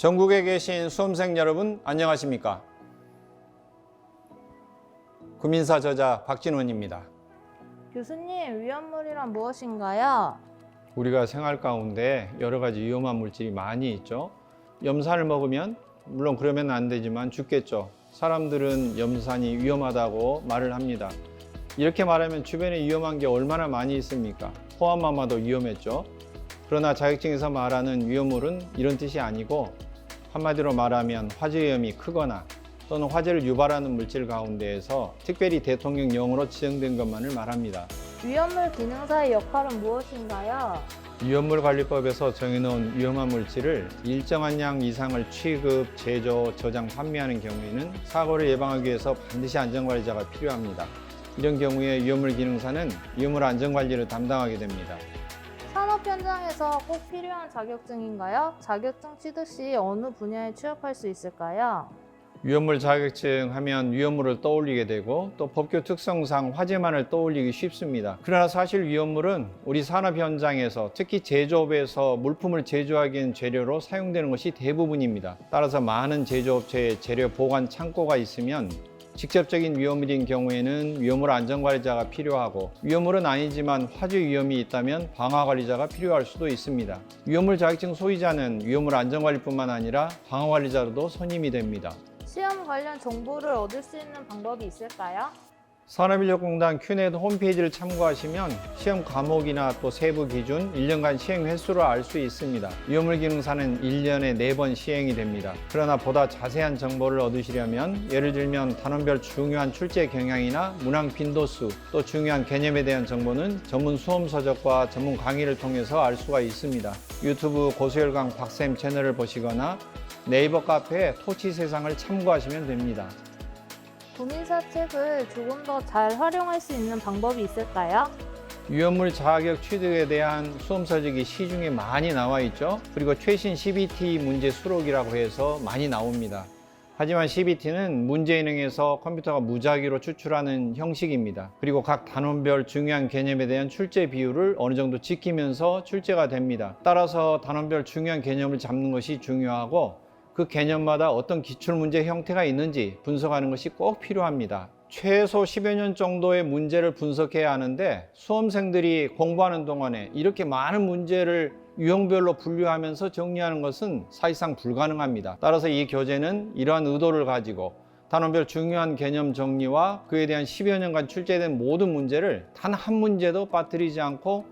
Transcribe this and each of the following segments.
전국에 계신 수험생 여러분 안녕하십니까? 구민사 저자 박진원입니다. 교수님, 위험물이란 무엇인가요? 우리가 생활 가운데 여러 가지 위험한 물질이 많이 있죠. 염산을 먹으면 물론 그러면 안 되지만 죽겠죠. 사람들은 염산이 위험하다고 말을 합니다. 이렇게 말하면 주변에 위험한 게 얼마나 많이 있습니까? 포함마마도 위험했죠. 그러나 자격증에서 말하는 위험물은 이런 뜻이 아니고 한마디로 말하면 화재 위험이 크거나 또는 화재를 유발하는 물질 가운데에서 특별히 대통령령으로 지정된 것만을 말합니다. 위험물 기능사의 역할은 무엇인가요? 위험물관리법에서 정해놓은 위험한 물질을 일정한 양 이상을 취급, 제조, 저장, 판매하는 경우에는 사고를 예방하기 위해서 반드시 안전관리자가 필요합니다. 이런 경우에 위험물 기능사는 위험물 안전관리를 담당하게 됩니다. 산업 현장에서 꼭 필요한 자격증인가요? 자격증 취득 시 어느 분야에 취업할 수 있을까요? 위험물 자격증 하면 위험물을 떠올리게 되고 또 법규 특성상 화재만을 떠올리기 쉽습니다. 그러나 사실 위험물은 우리 산업 현장에서 특히 제조업에서 물품을 제조하기엔 재료로 사용되는 것이 대부분입니다. 따라서 많은 제조업체에 재료 보관 창고가 있으면 직접적인 위험물인 경우에는 위험물 안전관리자가 필요하고 위험물은 아니지만 화재 위험이 있다면 방화관리자가 필요할 수도 있습니다. 위험물 자격증 소유자는 위험물 안전관리뿐만 아니라 방화관리자로도 선임이 됩니다. 시험 관련 정보를 얻을 수 있는 방법이 있을까요? 산업인력공단 큐넷 홈페이지를 참고하시면 시험 과목이나 또 세부 기준, 1년간 시행 횟수를 알 수 있습니다. 위험물 기능사는 1년에 4번 시행이 됩니다. 그러나 보다 자세한 정보를 얻으시려면 예를 들면 단원별 중요한 출제 경향이나 문항 빈도수, 또 중요한 개념에 대한 정보는 전문 수험 서적과 전문 강의를 통해서 알 수가 있습니다. 유튜브 고수열강 박쌤 채널을 보시거나 네이버 카페 토치세상을 참고하시면 됩니다. 구민사 책을 조금 더 잘 활용할 수 있는 방법이 있을까요? 위험물 자격 취득에 대한 수험 서적이 시중에 많이 나와 있죠. 그리고 최신 CBT 문제 수록이라고 해서 많이 나옵니다. 하지만 CBT는 문제인형에서 컴퓨터가 무작위로 추출하는 형식입니다. 그리고 각 단원별 중요한 개념에 대한 출제 비율을 어느 정도 지키면서 출제가 됩니다. 따라서 단원별 중요한 개념을 잡는 것이 중요하고 그 개념마다 어떤 기출문제 형태가 있는지 분석하는 것이 꼭 필요합니다. 최소 10여 년 정도의 문제를 분석해야 하는데 수험생들이 공부하는 동안에 이렇게 많은 문제를 유형별로 분류하면서 정리하는 것은 사실상 불가능합니다. 따라서 이 교재는 이러한 의도를 가지고 단원별 중요한 개념 정리와 그에 대한 10여 년간 출제된 모든 문제를 단 한 문제도 빠뜨리지 않고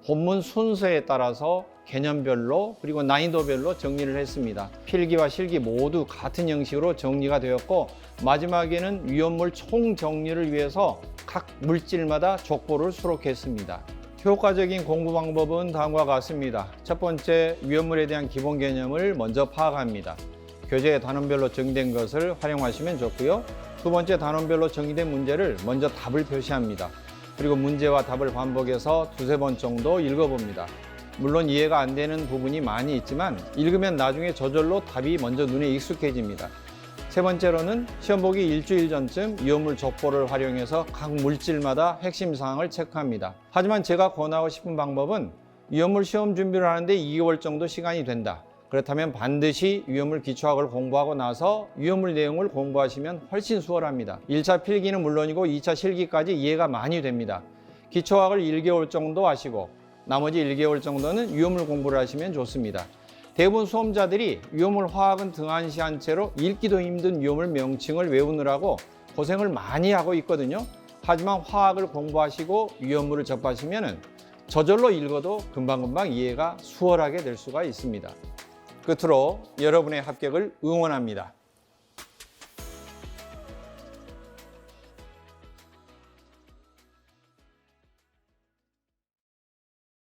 본문 순서에 따라서 개념별로 그리고 난이도별로 정리를 했습니다. 필기와 실기 모두 같은 형식으로 정리가 되었고 마지막에는 위험물 총 정리를 위해서 각 물질마다 족보를 수록했습니다. 효과적인 공부 방법은 다음과 같습니다. 첫 번째, 위험물에 대한 기본 개념을 먼저 파악합니다. 교재에 단원별로 정의된 것을 활용하시면 좋고요. 두 번째, 단원별로 정의된 문제를 먼저 답을 표시합니다. 그리고 문제와 답을 반복해서 두세 번 정도 읽어봅니다. 물론 이해가 안 되는 부분이 많이 있지만 읽으면 나중에 저절로 답이 먼저 눈에 익숙해집니다. 세 번째로는 시험 보기 일주일 전쯤 위험물 족보를 활용해서 각 물질마다 핵심 사항을 체크합니다. 하지만 제가 권하고 싶은 방법은 위험물 시험 준비를 하는데 2개월 정도 시간이 된다. 그렇다면 반드시 위험물 기초학을 공부하고 나서 위험물 내용을 공부하시면 훨씬 수월합니다. 1차 필기는 물론이고 2차 실기까지 이해가 많이 됩니다. 기초학을 1개월 정도 하시고 나머지 1개월 정도는 위험물 공부를 하시면 좋습니다. 대부분 수험자들이 위험물 화학은 등한시한 채로 읽기도 힘든 위험물 명칭을 외우느라고 고생을 많이 하고 있거든요. 하지만 화학을 공부하시고 위험물을 접하시면 저절로 읽어도 금방금방 이해가 수월하게 될 수가 있습니다. 끝으로 여러분의 합격을 응원합니다.